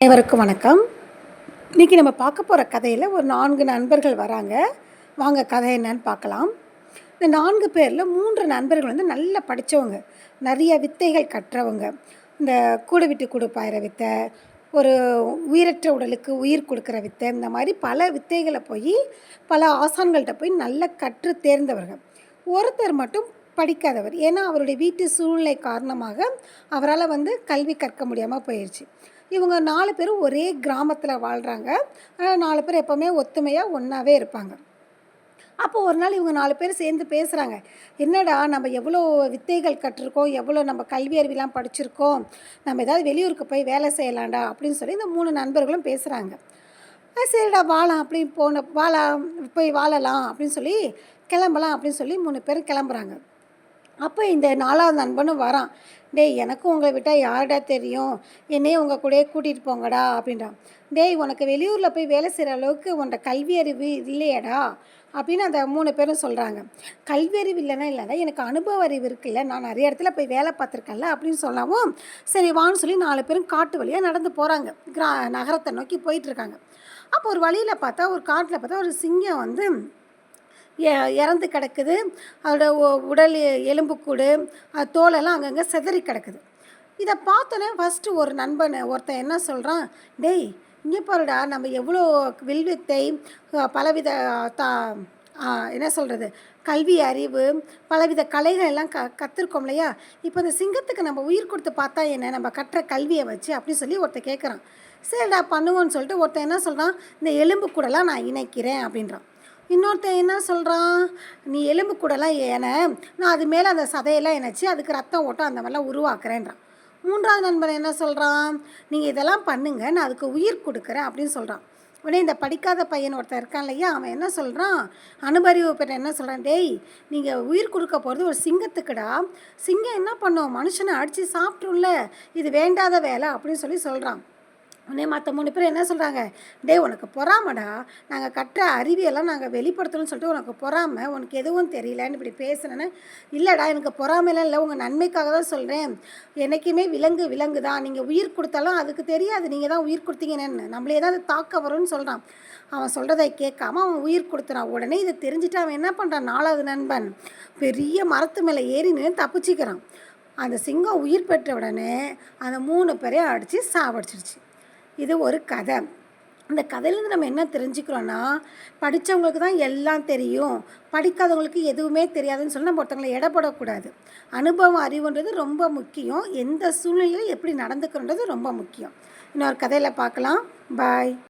அனைவருக்கும் வணக்கம். இன்றைக்கி நம்ம பார்க்க போகிற கதையில் ஒரு 4 நண்பர்கள் வராங்க. வாங்க கதை என்னன்னு பார்க்கலாம். இந்த 4 பேரில் 3 நண்பர்கள் வந்து நல்லா படித்தவங்க, நிறைய வித்தைகள் கற்றவங்க. இந்த கூடு விட்டு கூடு பாயிற வித்தை, ஒரு உயிரற்ற உடலுக்கு உயிர் கொடுக்குற வித்தை, இந்த மாதிரி பல வித்தைகளை போய் பல ஆசான்கள்கிட்ட போய் நல்லா கற்று தேர்ந்தவர்கள். ஒருத்தர் மட்டும் படிக்காதவர். ஏன்னா அவருடைய வீட்டு சூழ்நிலை காரணமாக அவரால் வந்து கல்வி கற்க முடியாமல் போயிடுச்சு. இவங்க 4 பேரும் ஒரே கிராமத்தில் வாழ்கிறாங்க. ஆனால் 4 பேர் எப்போவுமே ஒத்துமையாக ஒன்றாவே இருப்பாங்க. அப்போ ஒரு நாள் இவங்க 4 பேர் சேர்ந்து பேசுகிறாங்க. என்னடா நம்ம எவ்வளோ வித்தைகள் கற்றுருக்கோம், எவ்வளோ நம்ம கல்வி அறிவிலாம் படிச்சிருக்கோம், நம்ம ஏதாவது வெளியூருக்கு போய் வேலை செய்யலாம்டா அப்படின்னு சொல்லி இந்த 3 நண்பர்களும் பேசுகிறாங்க. சரிடா வாழலாம் அப்படின்னு போய் வாழலாம் அப்படின்னு சொல்லி கிளம்பலாம் அப்படின்னு சொல்லி 3 பேரும் கிளம்புறாங்க. அப்போ இந்த 4வது நண்பனும் வரான். டேய், எனக்கும் உங்களை விட்டால் யார்டா தெரியும், என்னையே உங்கள் கூடயே கூட்டிகிட்டு போங்கடா அப்படின்றான். டேய், உனக்கு வெளியூரில் போய் வேலை செய்கிற அளவுக்கு உன்ட கல்வி அறிவு இல்லையடா அப்படின்னு அந்த 3 பேரும் சொல்கிறாங்க. கல்வி அறிவு இல்லைன்னா எனக்கு அனுபவ அறிவு இருக்குல்ல, நான் நிறைய இடத்துல போய் வேலை பார்த்துருக்கேன்ல அப்படின்னு சொல்லவும், சரி வான்னு சொல்லி 4 பேரும் காட்டு வழியாக நடந்து போகிறாங்க. நகரத்தை நோக்கி போயிட்டுருக்காங்க. அப்போ ஒரு வழியில் பார்த்தா, ஒரு காட்டில் பார்த்தா ஒரு சிங்கம் வந்து இறந்து கிடக்குது. அதோட உடல் எலும்புக்கூடு தோலெல்லாம் அங்கங்கே சிதறி கிடக்குது. இதை பார்த்தோன்னே ஃபஸ்ட்டு ஒரு நண்பன் ஒருத்தன் என்ன சொல்கிறான், டேய் இங்கே பாருடா, நம்ம எவ்வளோ வில்வித்தை பலவித என்ன சொல்கிறது கல்வி அறிவு பலவித கலைகள் எல்லாம் கற்றுருக்கோம் இல்லையா, இப்போ இந்த சிங்கத்துக்கு நம்ம உயிர் கொடுத்து பார்த்தா என்ன, நம்ம கற்ற கல்வியை வச்சு அப்படின்னு சொல்லி ஒருத்தன் கேட்குறான். சரிடா பண்ணுவோன்னு சொல்லிட்டு ஒருத்தன் என்ன சொல்கிறான், இந்த எலும்பு கூடலாம் நான் இணைக்கிறேன் அப்படின்றான். இன்னொருத்தன் என்ன சொல்கிறான், நீ எலும்பு கூடலாம் நான் அது மேலே அந்த சதையெல்லாம் இணைச்சி அதுக்கு ரத்தம் ஓட்டம் அந்த மாதிரிலாம் உருவாக்குறேன்றான். 3வது நண்பன் என்ன சொல்கிறான், நீங்கள் இதெல்லாம் பண்ணுங்க, நான் அதுக்கு உயிர் கொடுக்குறேன் அப்படின்னு சொல்கிறான். உடனே இந்த படிக்காத பையன் ஒருத்தன் இருக்கான் இல்லையா, அவன் என்ன சொல்கிறான், அனுபறிவு பெற்ற என்ன சொல்கிறான், டேய் நீங்கள் உயிர் கொடுக்க போகிறது ஒரு சிங்கத்துக்குடா, சிங்கம் என்ன பண்ணும், மனுஷனை அடித்து சாப்பிட்ருல்ல, இது வேண்டாத வேலை அப்படின்னு சொல்லி சொல்கிறான். உடனே மற்ற 3 பேர் என்ன சொல்கிறாங்க, டே உனக்கு பொறாமடா, நாங்கள் கற்ற அறிவியெல்லாம் நாங்கள் வெளிப்படுத்தணும்னு சொல்லிட்டு உனக்கு பொறாமை, உனக்கு எதுவும் தெரியலன்னு இப்படி பேசுனேன்னு. இல்லைடா எனக்கு பொறாமைலாம் இல்லை, உங்கள் நன்மைக்காக தான் சொல்கிறேன். என்றைக்குமே விலங்கு தான், நீங்கள் உயிர் கொடுத்தாலும் அதுக்கு தெரியாது நீங்கள் தான் உயிர் கொடுத்தீங்கன்னு, நம்மளே ஏதாவது தாக்க வரும்னு சொல்கிறான். அவன் சொல்கிறதை கேட்காம அவன் உயிர் கொடுத்துறான். உடனே இதை தெரிஞ்சுட்டு அவன் என்ன பண்ணுறான், 4வது நண்பன் பெரிய மரத்து மேலே ஏறி நின்று தப்பிச்சிக்கிறான். அந்த சிங்கம் உயிர் பெற்ற உடனே அந்த 3 பேரையும் அடித்து சாவடிச்சிருச்சு. இது ஒரு கதை. இந்த கதையிலேருந்து நம்ம என்ன தெரிஞ்சுக்கிறோன்னா, படித்தவங்களுக்கு தான் எல்லாம் தெரியும், படிக்காதவங்களுக்கு எதுவுமே தெரியாதுன்னு சொல்லி நம்ம ஒருத்தவங்களை எடப்படக்கூடாது. அனுபவம் அறிவுன்றது ரொம்ப முக்கியம். எந்த சூழ்நிலையில் எப்படி நடந்துக்கிறோன்றது ரொம்ப முக்கியம். இன்னொரு கதையில் பார்க்கலாம். பாய்.